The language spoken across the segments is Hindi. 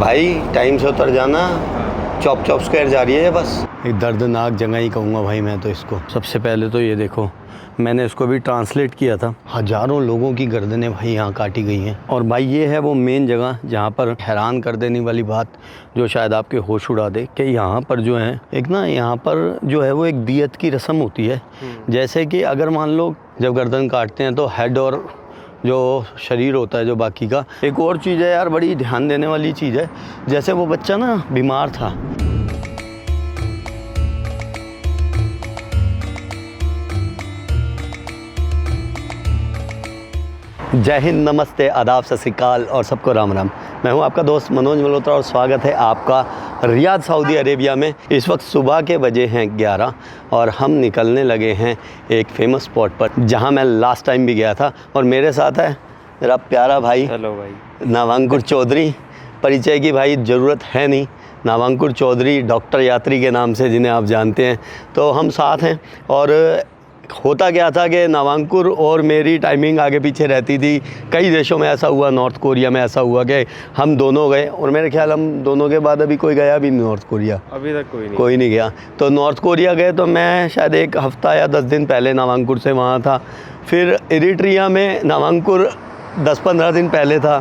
भाई टाइम से उतर जाना। चॉप चॉप स्क्वायर जा रही है ये बस। एक दर्दनाक जगह ही कहूँगा भाई मैं तो इसको। सबसे पहले तो ये देखो, मैंने इसको भी ट्रांसलेट किया था। हज़ारों लोगों की गर्दनें भाई यहाँ काटी गई हैं। और भाई ये है वो मेन जगह जहाँ पर हैरान कर देने वाली बात जो शायद आपके होश उड़ा दे कि यहाँ पर जो है एक ना, यहाँ पर जो है वो एक दियत की रस्म होती है। जैसे कि अगर मान लो जब गर्दन काटते हैं तो हेड और जो शरीर होता है जो बाकी का। एक और चीज़ है यार, बड़ी ध्यान देने वाली चीज़ है। जैसे वो बच्चा ना बीमार था, जय हिंद, नमस्ते, आदाब, सत श्री अकाल और सबको राम राम। मैं हूं आपका दोस्त मनोज मल्होत्रा और स्वागत है आपका रियाद सऊदी अरेबिया में। इस वक्त सुबह के बजे हैं 11 और हम निकलने लगे हैं एक फेमस स्पॉट पर जहां मैं लास्ट टाइम भी गया था। और मेरे साथ है मेरा प्यारा भाई, हेलो भाई, नावांकुर चौधरी। परिचय की भाई ज़रूरत है नहीं, नावांकुर चौधरी डॉक्टर यात्री के नाम से जिन्हें आप जानते हैं। तो हम साथ हैं। और होता क्या था कि नावांकुर और मेरी टाइमिंग आगे पीछे रहती थी। कई देशों में ऐसा हुआ, नॉर्थ कोरिया में ऐसा हुआ कि हम दोनों गए और मेरे ख्याल हम दोनों के बाद अभी कोई गया भी नहीं नॉर्थ कोरिया। अभी तक कोई नहीं गया। तो नॉर्थ कोरिया गए तो मैं शायद एक हफ़्ता या 10 दिन पहले नावांकुर से वहाँ था। फिर इरिट्रिया में नावांकुर 10-15 दिन पहले था।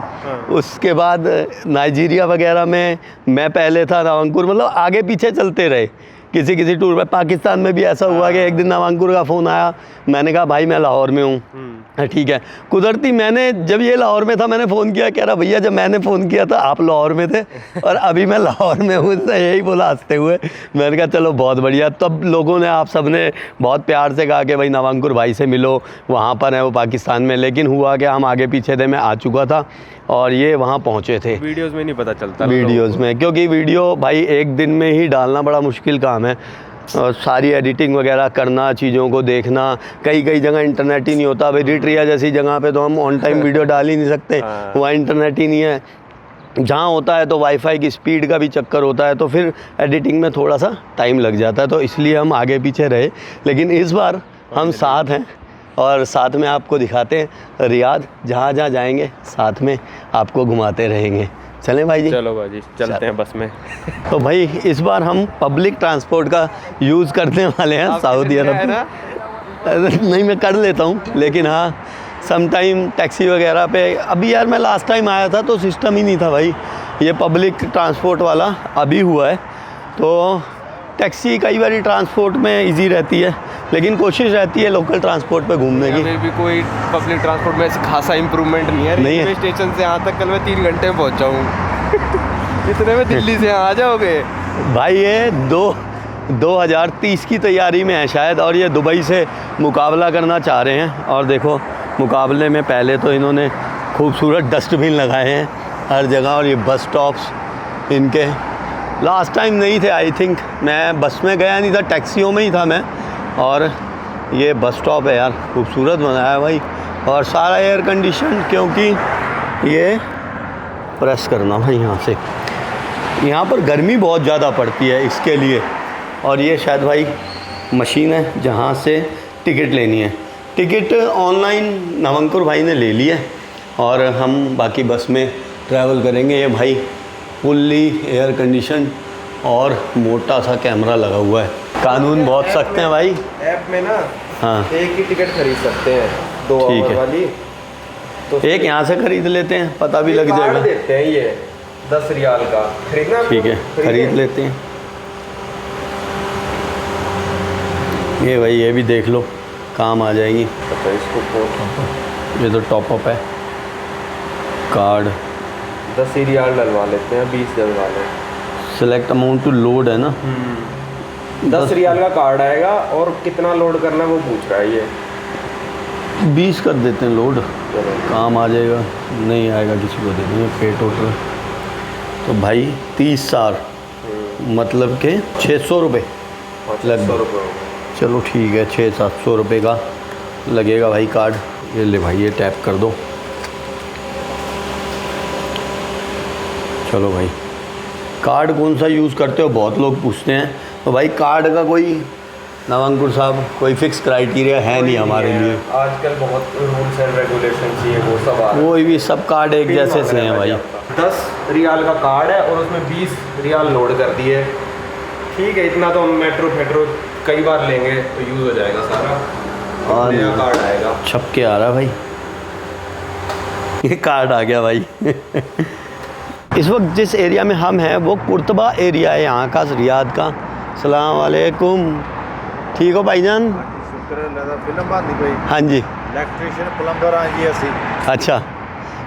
उसके बाद नाइजीरिया वगैरह में मैं पहले था, नावांकुर मतलब आगे पीछे चलते रहे किसी टूर पर। पाकिस्तान में भी ऐसा हुआ कि एक दिन नावांकुर का फ़ोन आया, मैंने कहा भाई मैं लाहौर में हूँ। ठीक है, कुदरती मैंने जब ये लाहौर में था मैंने फ़ोन किया, कह रहा भैया जब मैंने फ़ोन किया था आप लाहौर में थे और अभी मैं लाहौर में हूँ। इससे यही बोला हंसते हुए। मैंने कहा चलो बहुत बढ़िया। तब लोगों ने, आप सब ने बहुत प्यार से कहा कि भाई नावांकुर भाई से मिलो, वहाँ पर है वो पाकिस्तान में। लेकिन हुआ कि हम आगे पीछे थे, मैं आ चुका था और ये वहाँ पहुँचे थे। वीडियोस में नहीं पता चलता, वीडियोस में, क्योंकि वीडियो भाई एक दिन में ही डालना बड़ा मुश्किल काम है। और सारी एडिटिंग वगैरह करना, चीज़ों को देखना, कई जगह इंटरनेट ही नहीं होता। अब इरिट्रिया जैसी जगह पे तो हम ऑन टाइम वीडियो डाल ही नहीं सकते, वहाँ इंटरनेट ही नहीं है। जहाँ होता है तो वाईफाई की स्पीड का भी चक्कर होता है, तो फिर एडिटिंग में थोड़ा सा टाइम लग जाता है। तो इसलिए हम आगे पीछे रहे। लेकिन इस बार हम साथ हैं और साथ में आपको दिखाते हैं रियाद। जहाँ जाएंगे साथ में आपको घुमाते रहेंगे। चलें भाई जी? चलो भाई जी, चलते हैं बस में। तो भाई इस बार हम पब्लिक ट्रांसपोर्ट का यूज़ करने वाले हैं सऊदी अरब में। नहीं, मैं कर लेता हूँ, लेकिन हाँ सम टाइम टैक्सी वगैरह पे। अभी यार मैं लास्ट टाइम आया था तो सिस्टम ही नहीं था भाई। ये पब्लिक ट्रांसपोर्ट वाला अभी हुआ है। तो टैक्सी कई बार ट्रांसपोर्ट में इजी रहती है, लेकिन कोशिश रहती है लोकल ट्रांसपोर्ट पे घूमने की। अभी भी कोई पब्लिक ट्रांसपोर्ट में खासा इंप्रूवमेंट नहीं है। रेलवे स्टेशन से यहाँ तक कल मैं 3 घंटे में पहुँचा हूँ। इतने में दिल्ली से यहाँ आ जाओगे भाई। ये 2030 की तैयारी में है शायद, और ये दुबई से मुकाबला करना चाह रहे हैं। और देखो मुकाबले में पहले तो इन्होंने खूबसूरत डस्टबिन लगाए हैं हर जगह। और ये बस स्टॉप्स इनके लास्ट टाइम नहीं थे, आई थिंक मैं बस में गया नहीं था, टैक्सियों में ही था मैं। और ये बस स्टॉप है यार, खूबसूरत बनाया है भाई। और सारा एयर कंडीशन, क्योंकि ये प्रेस करना भाई यहाँ से। यहाँ पर गर्मी बहुत ज़्यादा पड़ती है इसके लिए। और ये शायद भाई मशीन है जहाँ से टिकट लेनी है। टिकट ऑनलाइन नावांकुर भाई ने ले ली है और हम बाकी बस में ट्रैवल करेंगे। ये भाई फुल्ली एयर कंडीशन और मोटा सा कैमरा लगा हुआ है। कानून बहुत सख्त हैं भाई। ऐप में ना हाँ, एक ही टिकट खरीद सकते हैं, 2 आवर वाली। तो एक यहाँ से खरीद लेते हैं, पता भी लग जाएगा। देते हैं ये 10 रियाल का, खरीदना? ठीक है, खरीद लेते हैं। ये भाई ये भी देख लो, काम आ जाएगी। तो इसको ये तो टॉपअप है। कार्ड 10 रियाल डलवा लेते हैं, 20 डलवा लें। सेलेक्ट अमाउंट टू लोड है ना। 10 रियाल का कार्ड आएगा और कितना लोड करना वो पूछ रहा है। ये 20 कर देते हैं लोड, काम आ जाएगा। नहीं आएगा किसी को दे देंगे पे टोटल। तो भाई 30 साल मतलब के 600 रुपये लगभग। चलो ठीक है, 600-700 रुपये का लगेगा भाई कार्ड। ये ले भाई, ये टैप कर दो। चलो भाई, कार्ड कौन सा यूज़ करते हो बहुत लोग पूछते हैं। तो भाई कार्ड का कोई, नावांकुर साहब, कोई फिक्स क्राइटेरिया है नहीं हमारे लिए। आजकल बहुत रूल्स एंड रेगुलेशन चाहिए, वो सब आ रहे हैं। कोई भी सब कार्ड एक जैसे से हैं भाई। 10 रियाल का कार्ड है और उसमें 20 रियाल लोड कर दिए। ठीक है, इतना तो हम मेट्रो फेट्रो कई बार लेंगे तो यूज़ हो जाएगा सारा। और नया कार्ड आएगा। छप के आ रहा भाई, ये कार्ड आ गया भाई। इस वक्त जिस एरिया में हम हैं वो कुर्तबा एरिया है यहाँ का, रियाद का। सलाम वालेकुम, ठीक हो भाईजान? हाँ जी, इलेक्ट्रीशियन प्लम्बर हाँ जी असी। अच्छा,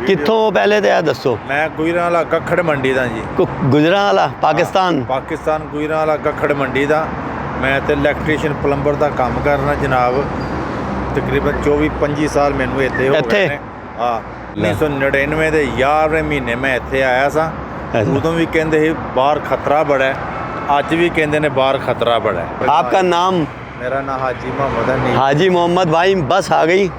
कित्थों पहले तो यार दसो? मैं गुजरांवाला गखड़ मंडी दा जी। गुजरांवाला पाकिस्तान? पाकिस्तान गुजरांवाला गखड़ मंडी दा। मैं तो इलेक्ट्रीशियन प्लम्बर का काम करना जनाब। तकरीबन 24-25 साल मैनू इत्थे हो गए ने। हाँ, 1999 के 11वें महीने मैं इत्थे आया सा। उदों भी कहंदे सी बाहर खतरा बड़ा है, अज भी कहंदे ने बाहर खतरा बड़ा है। आपका नाम? मेरा नाम हाजी मोहम्मद है। हाजी मोहम्मद भाई, बस आ गई,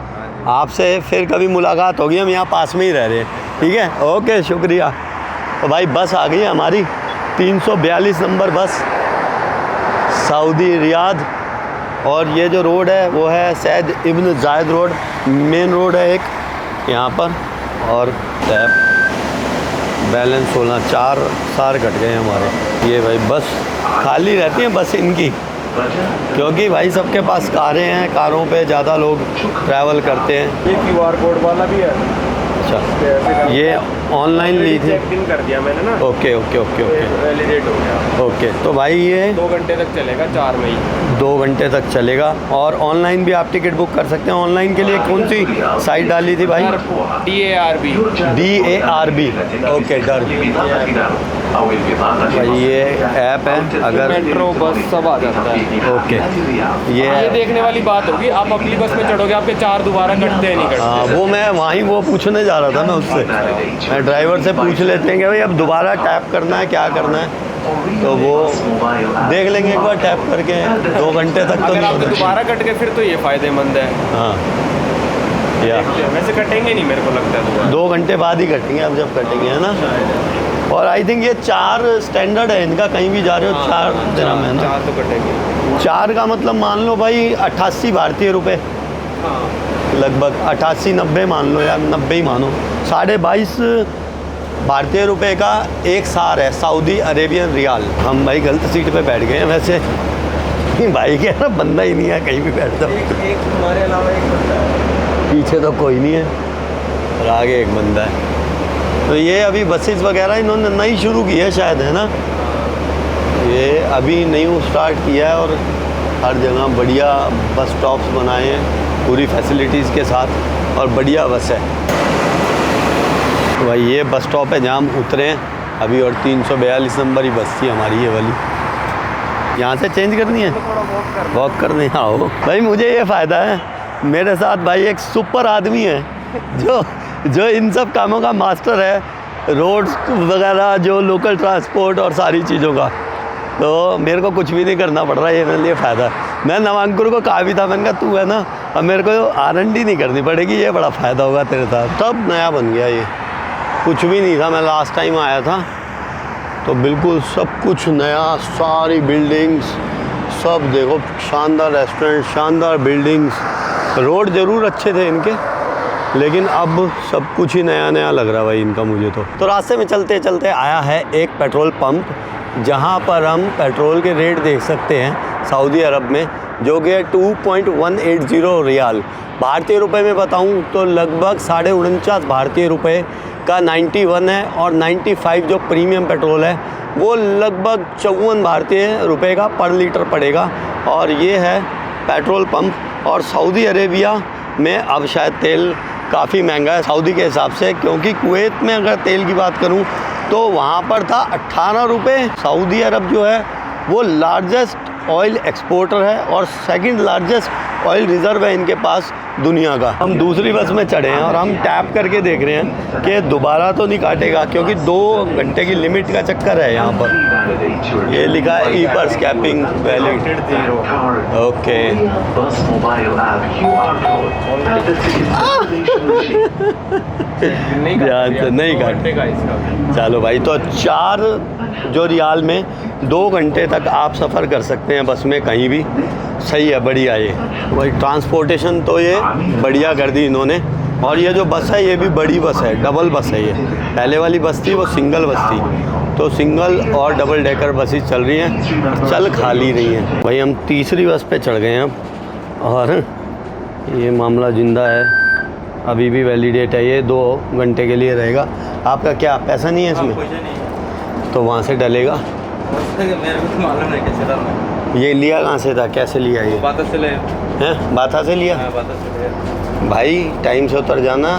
आपसे फिर कभी मुलाकात होगी, हम यहाँ पास में ही रह रहे हैं। ठीक है, ओके, शुक्रिया। तो भाई बस आ गई है हमारी, 342 नंबर बस, सऊदी रियाद। और ये जो रोड है वो है सैयद इब्न जायद रोड, मेन रोड है एक यहाँ पर। और टैप बैलेंस 16, 4 सार कट गए हमारे। ये भाई बस खाली रहती है बस इनकी, क्योंकि भाई सबके पास कारें हैं, कारों पे ज़्यादा लोग ट्रैवल करते हैं। ये QR कोड वाला भी है। अच्छा, ये ऑनलाइन ली थी? चेक इन कर दिया मैंने ना। Okay okay okay okay, validate हो गया। ओके, तो भाई ये 2 घंटे तक चलेगा, 4 मई। 2 घंटे तक चलेगा। और ऑनलाइन भी आप टिकट बुक कर सकते हैं। ऑनलाइन के लिए कौन सी साइट डाली थी भाई? DARB। DARB, ओके, डर भाई ये ऐप है। अगर मेट्रो बस सब आ जाता है। ओके, ये देखने वाली बात होगी, आप अपनी बस में चढ़ोगे आपके 4 दोबारा कटते हैं नहीं कटते? हाँ, वो मैं वहीं वो पूछने जा रहा था मैं उससे। मैं ड्राइवर से पूछ लेते हैं कि भाई अब दोबारा टैप करना है, क्या करना है, तो वो देख लेंगे एक बार टैप करके। 2 घंटे तक तो अगर आप नहीं। दोबारा कट गए फिर तो ये फ़ायदेमंद है। हाँ, या वैसे कटेंगे नहीं मेरे को लगता है दोबारा। 2 घंटे बाद ही कटेंगे, अब जब कटेंगे, है ना। और आई थिंक ये 4 स्टैंडर्ड है इनका, कहीं भी जा रहे हो 4 दिरहम है ना। 4 तो कटेंगे। 4 का मतलब मान लो भाई 88 भारतीय रुपए, लगभग 88-90 मान लो यार, 90 ही मानो। 22.5 भारतीय रुपए का एक सार है, सऊदी अरेबियन रियाल। हम भाई गलत सीट पे बैठ गए हैं वैसे। भाई कह रहा बंदा ही नहीं है, कहीं भी बैठ जाओ। एक हमारे अलावा एक बंदा है, पीछे तो कोई नहीं है और आगे एक बंदा है। तो ये अभी बसेस वगैरह इन्होंने नई शुरू की है शायद, है ना। ये अभी न्यू स्टार्ट किया है और हर जगह बढ़िया बस स्टॉप्स बनाए हैं पूरी फैसिलिटीज़ के साथ, और बढ़िया बस है। तो भाई ये बस स्टॉप है जहाँ हम उतरे हैं अभी, और 342 नंबर ही बस थी हमारी ये वाली। यहाँ से चेंज करनी है, वॉक करनी। आओ भाई, मुझे ये फ़ायदा है, मेरे साथ भाई एक सुपर आदमी है जो इन सब कामों का मास्टर है, रोड्स वगैरह, जो लोकल ट्रांसपोर्ट और सारी चीज़ों का। तो मेरे को कुछ भी नहीं करना पड़ रहा है, ये मेरे लिए फ़ायदा है। मैं नवांकुर को कहा भी था, मैंने कहा तू है ना, अब मेरे को R&D नहीं करनी पड़ेगी, ये बड़ा फ़ायदा होगा तेरे साथ। सब नया बन गया, ये कुछ भी नहीं था। मैं लास्ट टाइम आया था तो बिल्कुल सब कुछ नया, सारी बिल्डिंग्स सब देखो, शानदार रेस्टोरेंट, शानदार बिल्डिंग्स। रोड ज़रूर अच्छे थे इनके, लेकिन अब सब कुछ ही नया नया लग रहा भाई इनका मुझे तो रास्ते में चलते चलते आया है एक पेट्रोल पंप, जहां पर हम पेट्रोल के रेट देख सकते हैं सऊदी अरब में, जो कि 2.180 रियाल। भारतीय रुपए में बताऊं तो लगभग 49.5 भारतीय रुपए का 91 है, और 95 जो प्रीमियम पेट्रोल है वो लगभग 54 भारतीय रुपए का पर लीटर पड़ेगा। और ये है पेट्रोल पंप। और सऊदी अरेबिया में अब शायद तेल काफ़ी महंगा है सऊदी के हिसाब से, क्योंकि कुवैत में अगर तेल की बात करूं तो वहाँ पर था 18 रुपये। सऊदी अरब जो है वो लार्जेस्ट ऑयल एक्सपोर्टर है और सेकंड लार्जेस्ट ऑयल रिज़र्व है इनके पास दुनिया का। हम दूसरी बस में चढ़े हैं और हम टैप करके देख रहे हैं कि दोबारा तो नहीं काटेगा, क्योंकि 2 घंटे की लिमिट का चक्कर है यहाँ पर। ये लिखा है ई पर स्कैपिंग वैलिड। ओके, ध्यान से नहीं काटेगा इसका। चलो भाई, तो 4 जो रियाल में 2 घंटे तक आप सफ़र कर सकते हैं बस में कहीं भी। सही है, बढ़िया। ये भाई ट्रांसपोर्टेशन तो ये बढ़िया कर दी इन्होंने, और ये जो बस है ये भी बड़ी बस है, डबल बस है ये। पहले वाली बस थी वो सिंगल बस थी, तो सिंगल और डबल डेकर बसेस चल रही हैं, चल खाली रही हैं। भाई हम तीसरी बस पे चढ़ गए हैं अब, और ये मामला ज़िंदा है, अभी भी वैलिडेट है, ये 2 घंटे के लिए रहेगा। आपका क्या पैसा नहीं है इसमें? तो वहाँ से डलेगा। मेरे को मालूम नहीं कैसे डालना। ये लिया कहाँ से था, कैसे लिया ये? बाता से ले। हैं, बाता से लिया? हाँ, बाता से ले। भाई टाइम से उतर जाना,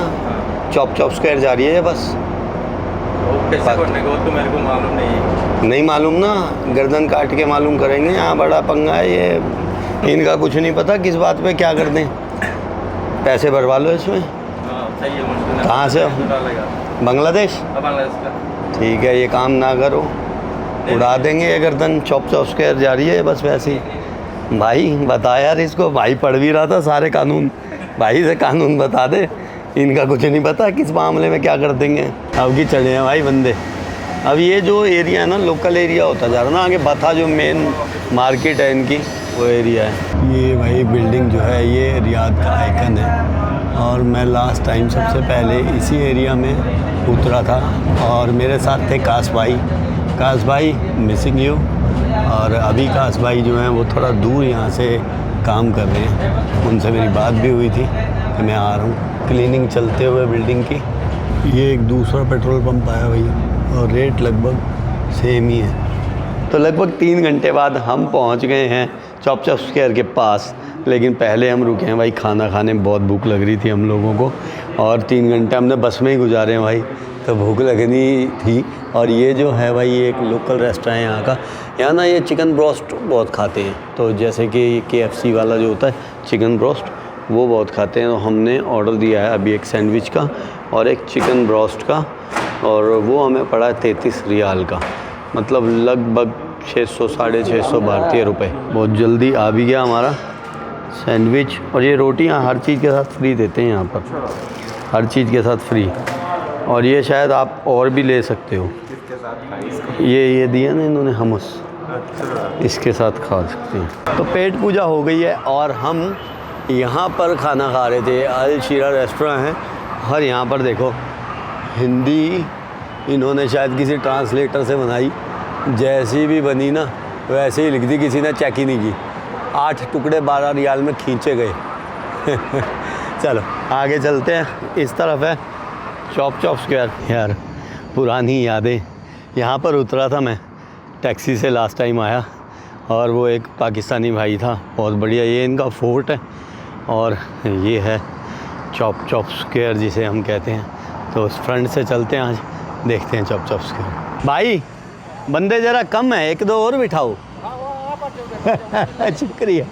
चॉप स्क्वायर जा रही है ये बस। वो कैसे करने को तो मेरे को मालूम नहीं। नहीं मालूम ना, गर्दन काट के मालूम करेंगे। यहाँ बड़ा पंगा है ये, इनका कुछ नहीं पता किस बात पे क्या कर दें। पैसे भरवा लो इसमें। हाँ, सही है, मुश्किल है। कहाँ से हो? बांग्लादेश? बांग्लादेश का। ठीक है, ये काम ना करो, उड़ा देंगे ये गर्दन। चॉप स्क्वायर जा रही है बस वैसे ही। भाई बता यार इसको, भाई पढ़ भी रहा था सारे कानून, भाई से कानून बता दे, इनका कुछ नहीं पता किस मामले में क्या कर देंगे। अब की चढ़े हैं भाई बंदे। अब ये जो एरिया है ना, लोकल एरिया होता जा रहा है ना, आगे बथा जो मेन मार्केट है इनकी, वो एरिया है। ये भाई बिल्डिंग जो है ये रियाद का आइकन है, और मैं लास्ट टाइम सबसे पहले इसी एरिया में उतरा था, और मेरे साथ थे काश भाई मिसिंग यू। और अभी काश भाई जो हैं वो थोड़ा दूर यहाँ से काम कर रहे हैं, उनसे मेरी बात भी हुई थी कि मैं आ रहा हूँ। क्लीनिंग चलते हुए बिल्डिंग की। ये एक दूसरा पेट्रोल पंप आया भैया, और रेट लगभग सेम ही है। तो लगभग 3 घंटे बाद हम पहुँच गए हैं चॉप स्क्वायर के पास, लेकिन पहले हम रुके हैं भाई खाना खाने। बहुत भूख लग रही थी हम लोगों को, और 3 घंटे हमने बस में ही गुजारे हैं भाई, तो भूख लगनी थी। और ये जो है भाई ये एक लोकल रेस्टोरेंट है यहाँ का। यहाँ ना ये चिकन ब्रोस्ट बहुत खाते हैं, तो जैसे कि KFC वाला जो होता है चिकन ब्रोस्ट, वो बहुत खाते हैं। तो हमने ऑर्डर दिया है अभी एक सैंडविच का और एक चिकन ब्रोस्ट का, और वो हमें पड़ा है 33 रियाल का, मतलब लगभग 600 साढ़े 600 भारतीय रुपये। बहुत जल्दी आ भी गया हमारा सैंडविच। और ये रोटियाँ हर चीज़ के साथ फ्री देते हैं यहाँ पर, हर चीज़ के साथ फ्री। और ये शायद आप और भी ले सकते हो, ये दिया ना इन्होंने हमस, इसके साथ खा सकते हैं। तो पेट पूजा हो गई है, और हम यहाँ पर खाना खा रहे थे। अल शीरा रेस्टोरेंट है, और यहाँ पर देखो हिंदी इन्होंने शायद किसी ट्रांसलेटर से बनाई, जैसी भी बनी ना वैसे ही लिख दी, किसी ने चेक ही नहीं की। 8 टुकड़े 12 रियाल में खींचे गए। चलो आगे चलते हैं, इस तरफ है चॉप स्क्वायर। यार पुरानी यादें, यहाँ पर उतरा था मैं टैक्सी से लास्ट टाइम आया, और वो एक पाकिस्तानी भाई था, बहुत बढ़िया। ये इनका फोर्ट है, और ये है चॉप स्क्वायर जिसे हम कहते हैं। तो उस फ्रंट से चलते हैं, आज देखते हैं चॉप स्क्वायर। भाई बंदे ज़रा कम है, 1-2 और बिठाओ। शुक्रिया।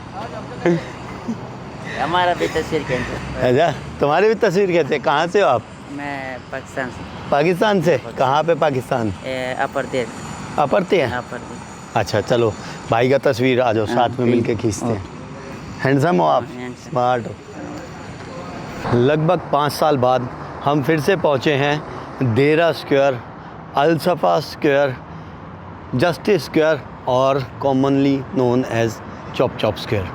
हमारा भी तस्वीर खींचो। अच्छा, तुम्हारी भी तस्वीर कहते हैं। कहाँ से हो आप? मैं पाकिस्तान से। पाकिस्तान से? कहाँ पे पाकिस्तान? अपर अपरते हैं। अच्छा चलो भाई का तस्वीर आ जाओ, साथ में मिलके खींचते हैं। हैंडसम हो आप, स्मार्ट हो। लगभग 5 साल बाद हम फिर से पहुँचे हैं Dera square, Alsafa square, justice square, और commonly known as chop square.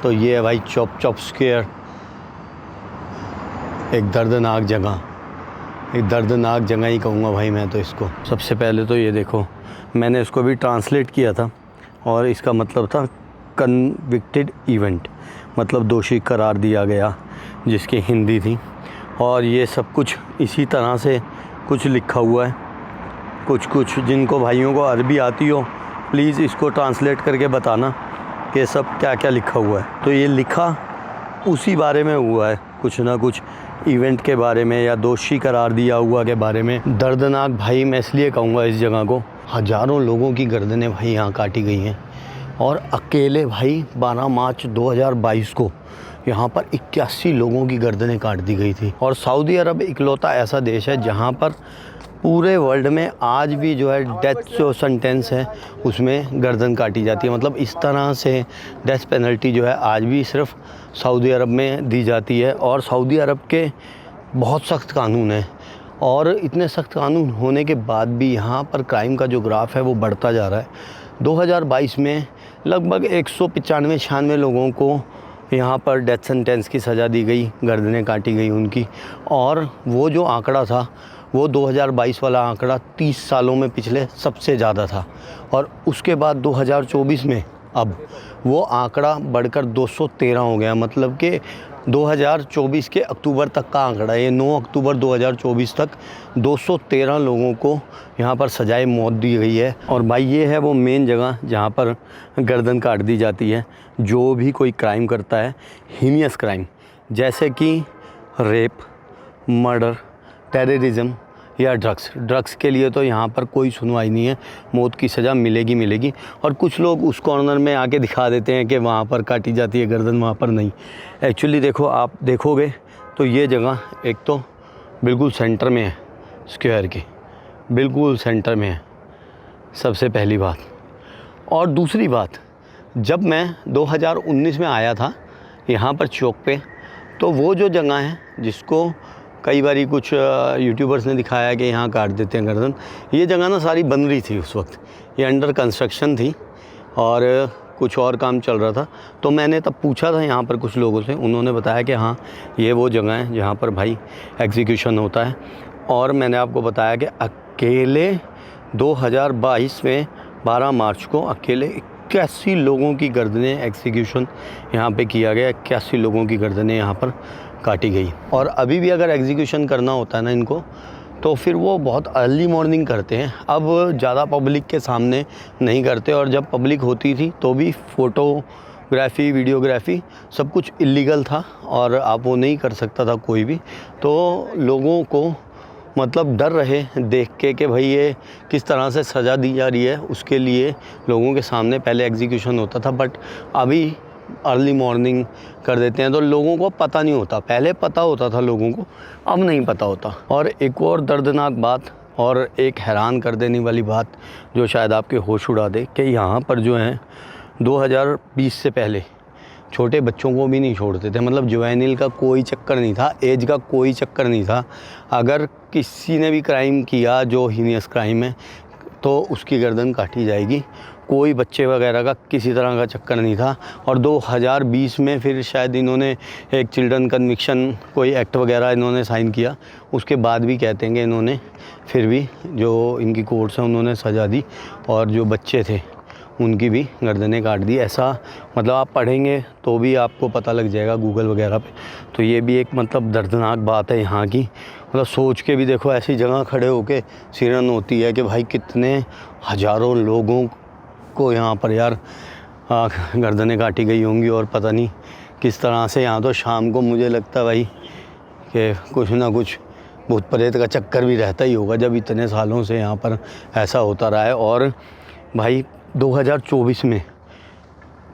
तो ये है भाई चॉप स्क्वायर, एक दर्दनाक जगह, एक दर्दनाक जगह ही कहूँगा भाई मैं तो इसको। सबसे पहले तो ये देखो, मैंने इसको भी ट्रांसलेट किया था, और इसका मतलब था कन्विक्टेड इवेंट, मतलब दोषी करार दिया गया, जिसकी हिंदी थी। और ये सब कुछ इसी तरह से कुछ लिखा हुआ है। कुछ जिनको भाइयों को अरबी आती हो प्लीज़ इसको ट्रांसलेट करके बताना कि सब क्या क्या लिखा हुआ है। तो ये लिखा उसी बारे में हुआ है, कुछ ना कुछ इवेंट के बारे में या दोषी करार दिया हुआ के बारे में। दर्दनाक भाई मैं इसलिए कहूँगा इस जगह को, हज़ारों लोगों की गर्दनें भाई यहाँ काटी गई हैं, और अकेले भाई 12 मार्च 2022 को यहाँ पर 81 लोगों की गर्दनें काट दी गई थी। और सऊदी अरब इकलौता ऐसा देश है जहाँ पर पूरे वर्ल्ड में आज भी जो है डेथ जो सेंटेंस है उसमें गर्दन काटी जाती है। मतलब इस तरह से डेथ पेनल्टी जो है आज भी सिर्फ सऊदी अरब में दी जाती है। और सऊदी अरब के बहुत सख्त कानून हैं, और इतने सख्त कानून होने के बाद भी यहाँ पर क्राइम का जो ग्राफ है वो बढ़ता जा रहा है। 2022 में लगभग 195-96 लोगों को यहाँ पर डेथ सेंटेंस की सज़ा दी गई, गर्दनें काटी गई उनकी। और वो जो आंकड़ा था वो 2022 वाला आंकड़ा 30 सालों में पिछले सबसे ज़्यादा था। और उसके बाद 2024 में अब वो आंकड़ा बढ़कर 213 हो गया। मतलब कि 2024 के अक्टूबर तक का आंकड़ा, ये 9 अक्टूबर 2024 तक 213 लोगों को यहाँ पर सजाए मौत दी गई है। और भाई ये है वो मेन जगह जहाँ पर गर्दन काट दी जाती है जो भी कोई क्राइम करता है, हीनियस क्राइम, जैसे कि रेप, मर्डर, टेररिज्म या ड्रग्स के लिए तो यहाँ पर कोई सुनवाई नहीं है, मौत की सज़ा मिलेगी। और कुछ लोग उस कॉर्नर में आके दिखा देते हैं कि वहाँ पर काटी जाती है गर्दन, वहाँ पर नहीं। एक्चुअली देखो, आप देखोगे तो ये जगह एक तो बिल्कुल सेंटर में है, स्क्वायर के बिल्कुल सेंटर में है, सबसे पहली बात। और दूसरी बात, जब मैं 2019 में आया था यहाँ पर चौक पे, तो वो जो जगह है जिसको कई बारी कुछ यूट्यूबर्स ने दिखाया कि यहाँ काट देते हैं गर्दन, ये जगह ना सारी बन रही थी उस वक्त, ये अंडर कंस्ट्रक्शन थी और कुछ और काम चल रहा था। तो मैंने तब पूछा था यहाँ पर कुछ लोगों से, उन्होंने बताया कि हाँ ये वो जगह है जहाँ पर भाई एग्जीक्यूशन होता है। और मैंने आपको बताया कि अकेले 2022 में 12 मार्च को अकेले 81 लोगों की गर्दनें एग्जीक्यूशन यहाँ पे किया गया, 81 लोगों की गर्दनें यहाँ पर काटी गई। और अभी भी अगर एग्जीक्यूशन करना होता है ना इनको, तो फिर वो बहुत अर्ली मॉर्निंग करते हैं। अब ज़्यादा पब्लिक के सामने नहीं करते, और जब पब्लिक होती थी तो भी फ़ोटोग्राफ़ी, वीडियोग्राफ़ी सब कुछ इलीगल था और आप वो नहीं कर सकता था कोई भी। तो लोगों को मतलब डर रहे देख के कि भाई ये किस तरह से सज़ा दी जा रही है, उसके लिए लोगों के सामने पहले एग्जीक्यूशन होता था। बट अभी अर्ली मॉर्निंग कर देते हैं तो लोगों को पता नहीं होता। पहले पता होता था लोगों को, अब नहीं पता होता। और एक और दर्दनाक बात और एक हैरान कर देने वाली बात जो शायद आपके होश उड़ा दे, कि यहाँ पर जो है 2020 से पहले छोटे बच्चों को भी नहीं छोड़ते थे। मतलब जुवेनिल का कोई चक्कर नहीं था, एज का कोई चक्कर नहीं था। अगर किसी ने भी क्राइम किया जो हीनियस क्राइम है तो उसकी गर्दन काटी जाएगी। कोई बच्चे वगैरह का किसी तरह का चक्कर नहीं था। और 2020 में फिर शायद इन्होंने एक चिल्ड्रन कन्विक्शन कोई एक्ट वगैरह इन्होंने साइन किया, उसके बाद भी कहते हैं कि इन्होंने फिर भी जो इनकी कोर्ट्स हैं उन्होंने सज़ा दी और जो बच्चे थे उनकी भी गर्दनें काट दी। ऐसा मतलब आप पढ़ेंगे तो भी आपको पता लग जाएगा गूगल वगैरह पे। तो ये भी एक मतलब दर्दनाक बात है यहाँ की। मतलब सोच के भी देखो, ऐसी जगह खड़े होके सिरन होती है कि भाई कितने हज़ारों लोगों को यहाँ पर यार गर्दनें काटी गई होंगी। और पता नहीं किस तरह से यहाँ तो शाम को मुझे लगता है भाई कि कुछ ना कुछ भूत प्रेत का चक्कर भी रहता ही होगा, जब इतने सालों से यहाँ पर ऐसा होता रहा है। और भाई 2024 में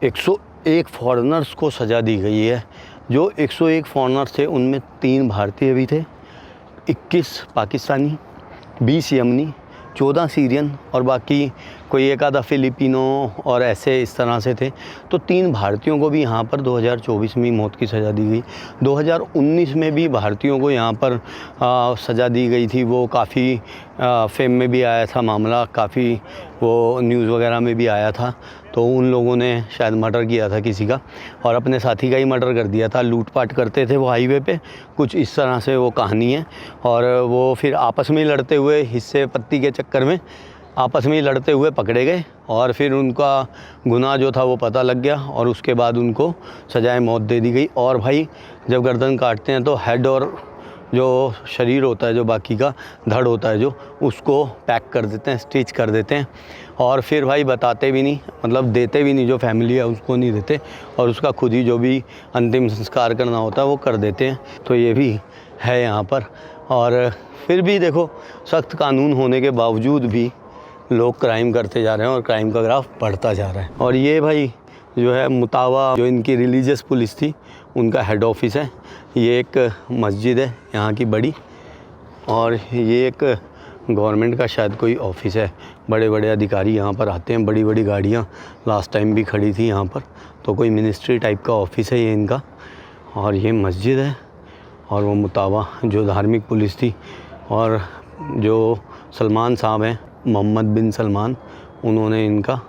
101 फॉरेनर्स को सज़ा दी गई है। जो 101 फॉरेनर्स थे उनमें 3 भारतीय भी थे, 21 पाकिस्तानी, 20 यमनी, 14 सीरियन और बाकी कोई एक आधा फिलिपिनो और ऐसे इस तरह से थे। तो 3 भारतीयों को भी यहाँ पर 2024 में मौत की सज़ा दी गई। 2019 में भी भारतीयों को यहाँ पर सज़ा दी गई थी। वो काफ़ी फेम में भी आया था मामला, काफ़ी वो न्यूज़ वगैरह में भी आया था। तो उन लोगों ने शायद मर्डर किया था किसी का और अपने साथी का ही मर्डर कर दिया था। लूटपाट करते थे वो हाईवे पे, कुछ इस तरह से वो कहानी है। और वो फिर आपस में ही लड़ते हुए, हिस्से पत्ती के चक्कर में आपस में ही लड़ते हुए पकड़े गए और फिर उनका गुनाह जो था वो पता लग गया और उसके बाद उनको सजाए मौत दे दी गई। और भाई जब गर्दन काटते हैं तो हेड और जो शरीर होता है, जो बाकी का धड़ होता है जो, उसको पैक कर देते हैं, स्टिच कर देते हैं और फिर भाई बताते भी नहीं, मतलब देते भी नहीं, जो फैमिली है उसको नहीं देते और उसका खुद ही जो भी अंतिम संस्कार करना होता है वो कर देते हैं। तो ये भी है यहाँ पर। और फिर भी देखो, सख्त कानून होने के बावजूद भी लोग क्राइम करते जा रहे हैं और क्राइम का ग्राफ बढ़ता जा रहा है। और ये भाई जो है मुतावा, जो इनकी रिलीजियस पुलिस थी, उनका हेड ऑफिस है। ये एक मस्जिद है यहाँ की बड़ी, और ये एक गवर्नमेंट का शायद कोई ऑफिस है। बड़े बड़े अधिकारी यहाँ पर आते हैं, बड़ी बड़ी गाड़ियाँ लास्ट टाइम भी खड़ी थी यहाँ पर। तो कोई मिनिस्ट्री टाइप का ऑफिस है ये इनका। और ये मस्जिद है और वो मुतावा जो धार्मिक पुलिस थी। और जो सलमान साहब हैं, मोहम्मद बिन सलमान, उन्होंने इनका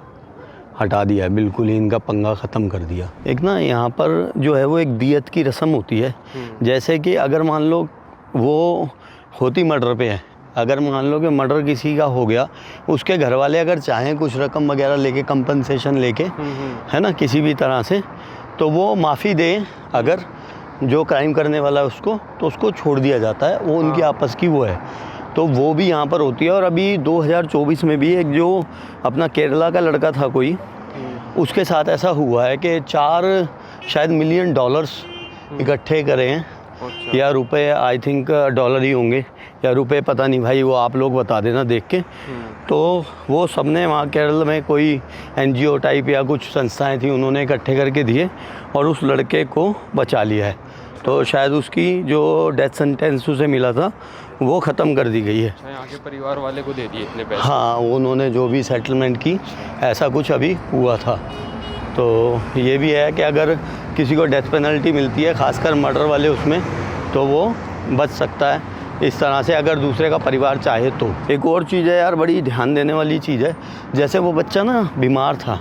हटा दिया है, बिल्कुल ही इनका पंगा ख़त्म कर दिया। एक ना यहाँ पर जो है वो एक दियत की रस्म होती है, जैसे कि अगर मान लो वो होती मर्डर पे है, अगर मान लो कि मर्डर किसी का हो गया, उसके घर वाले अगर चाहें कुछ रकम वगैरह लेके, कंपनसेशन लेके, है ना, किसी भी तरह से, तो वो माफ़ी दें अगर जो क्राइम करने वाला है उसको, तो उसको छोड़ दिया जाता है, वो उनकी आपस की वो है। तो वो भी यहाँ पर होती है। और अभी 2024 में भी एक जो अपना केरला का लड़का था कोई, उसके साथ ऐसा हुआ है कि 4 शायद मिलियन डॉलर्स इकट्ठे करे हैं, या रुपए, आई थिंक डॉलर ही होंगे या रुपए, पता नहीं भाई, वो आप लोग बता देना देख के। तो वो सबने वहाँ केरल में कोई NGO टाइप या कुछ संस्थाएं थी, उन्होंने इकट्ठे करके दिए और उस लड़के को बचा लिया है। तो शायद उसकी जो डेथ सेंटेंस उसे मिला था वो ख़त्म कर दी गई है। यहाँ के परिवार वाले को दे दिए इतने पैसे? हाँ, उन्होंने जो भी सेटलमेंट की, ऐसा कुछ अभी हुआ था। तो ये भी है कि अगर किसी को डेथ पेनल्टी मिलती है, ख़ासकर मर्डर वाले उसमें, तो वो बच सकता है इस तरह से, अगर दूसरे का परिवार चाहे तो। एक और चीज़ है यार, बड़ी ध्यान देने वाली चीज़ है, जैसे वो बच्चा ना बीमार था,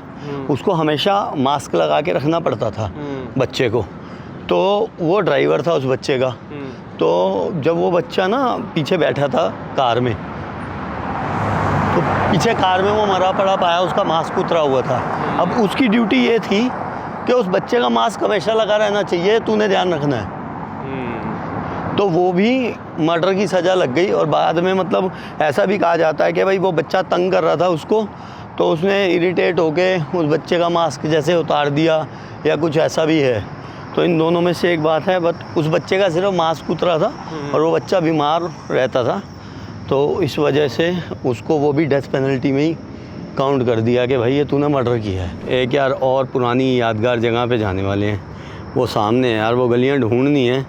उसको हमेशा मास्क लगा के रखना पड़ता था बच्चे को। तो वो ड्राइवर था उस बच्चे का, तो जब वो बच्चा ना पीछे बैठा था कार में, तो पीछे कार में वो मरा पड़ा पाया, उसका मास्क उतरा हुआ था। अब उसकी ड्यूटी ये थी कि उस बच्चे का मास्क हमेशा लगा रहना चाहिए, तूने ध्यान रखना है। तो वो भी मर्डर की सज़ा लग गई। और बाद में मतलब ऐसा भी कहा जाता है कि भाई वो बच्चा तंग कर रहा था उसको, तो उसने इरिटेट होके उस बच्चे का मास्क जैसे उतार दिया, या कुछ ऐसा भी है। तो इन दोनों में से एक बात है, बट उस बच्चे का सिर्फ मास्क उतरा था और वो बच्चा बीमार रहता था, तो इस वजह से उसको वो भी डेथ पेनल्टी में ही काउंट कर दिया कि भाई ये तूने मर्डर किया है। एक यार और पुरानी यादगार जगह पे जाने वाले हैं, वो सामने है यार, वो गलियां ढूंढनी है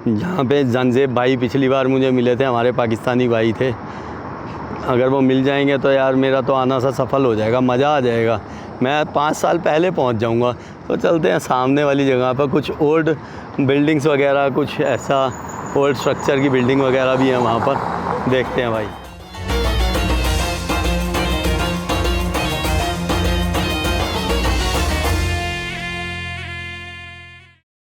जहाँ पे जंजेब भाई पिछली बार मुझे मिले थे, हमारे पाकिस्तानी भाई थे। अगर वो मिल जाएंगे तो यार मेरा तो आना सा सफल हो जाएगा, मज़ा आ जाएगा। मैं 5 साल पहले पहुंच जाऊंगा। तो चलते हैं सामने वाली जगह पर, कुछ ओल्ड बिल्डिंग्स वगैरह, कुछ ऐसा ओल्ड स्ट्रक्चर की बिल्डिंग वगैरह भी है वहाँ पर, देखते हैं भाई।